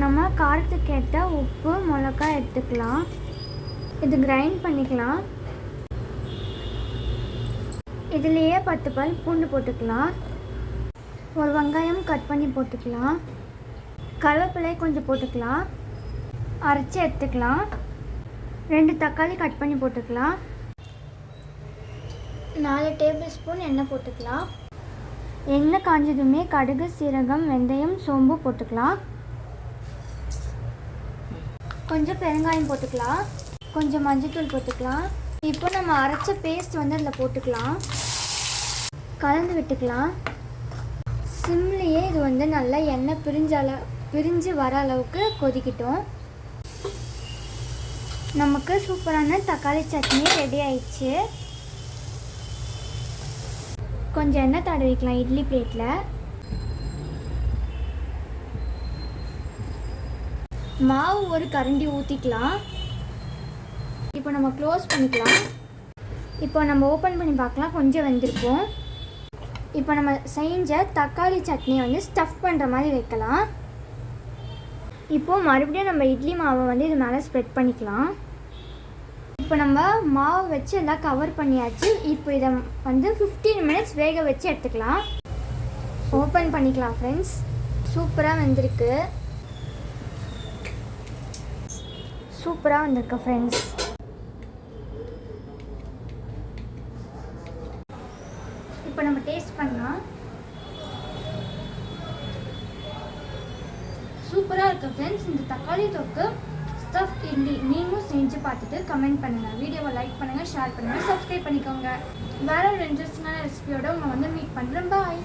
நம்ம காரத்துக்கு ஏற்ற உப்பு மிளகாய் எடுத்துக்கலாம். இது கிரைண்ட் பண்ணிக்கலாம். இதுலேயே 10 பல் பூண்டு போட்டுக்கலாம். ஒரு வெங்காயம் கட் பண்ணி போட்டுக்கலாம். கருவேப்பிலை கொஞ்சம் போட்டுக்கலாம். அரைச்சி எடுத்துக்கலாம். 2 தக்காளி கட் பண்ணி போட்டுக்கலாம். 4 டேபிள் ஸ்பூன் எண்ணெய் போட்டுக்கலாம். எண்ணெய் காஞ்சதுமே கடுகு, சீரகம், வெந்தயம், சோம்பு போட்டுக்கலாம். கொஞ்சம் பெருங்காயம் போட்டுக்கலாம். கொஞ்சம் மஞ்சள்தூள் போட்டுக்கலாம். இப்போ நம்ம அரைச்ச பேஸ்ட் அதில் போட்டுக்கலாம். கலந்து விட்டுக்கலாம். சிம்லேயே இது நல்லா எண்ணெய் பிரிஞ்சு வர அளவுக்கு கொதிக்கிட்டோம். நமக்கு சூப்பரான தக்காளி சட்னி ரெடி ஆயிடுச்சு. கொஞ்சம் எண்ணெய் தடவிக்கலாம் இட்லி பிளேட்டில். மாவு ஒரு கரண்டி ஊற்றிக்கலாம். இப்போ நம்ம க்ளோஸ் பண்ணிக்கலாம். இப்போ நம்ம ஓப்பன் பண்ணி பார்க்கலாம். கொஞ்சம் வெந்திருக்கும். இப்போ நம்ம செஞ்ச தக்காளி சட்னியை ஸ்டஃப் பண்ணுற மாதிரி வைக்கலாம். இப்போது மறுபடியும் நம்ம இட்லி மாவை இது மேலே ஸ்ப்ரெட் பண்ணிக்கலாம். இப்போ நம்ம மாவு வச்சு எல்லாம் கவர் பண்ணியாச்சு. இப்போ இதை 15 மினிட்ஸ் வேக வச்சு எடுத்துக்கலாம். ஓப்பன் பண்ணிக்கலாம் ஃப்ரெண்ட்ஸ். சூப்பராக வந்திருக்கு. ஃப்ரெண்ட்ஸ். இப்போ நம்ம டேஸ்ட் பண்ணலாம். சூப்பராக இருக்குது ஃப்ரெண்ட்ஸ். இந்த தக்காளி தொக்கு ஸ்டஃப் இட்லி நீங்களும் செஞ்சு பார்த்துட்டு கமெண்ட் பண்ணுங்கள். வீடியோவை லைக் பண்ணுங்கள், ஷேர் பண்ணுங்கள், சப்ஸ்கிரைப் பண்ணிக்கோங்க. வேற ஒரு இன்ட்ரெஸ்டிங்கான ரெசிபியோட உங்களை மீட் பண்ணுறேன். பாய்.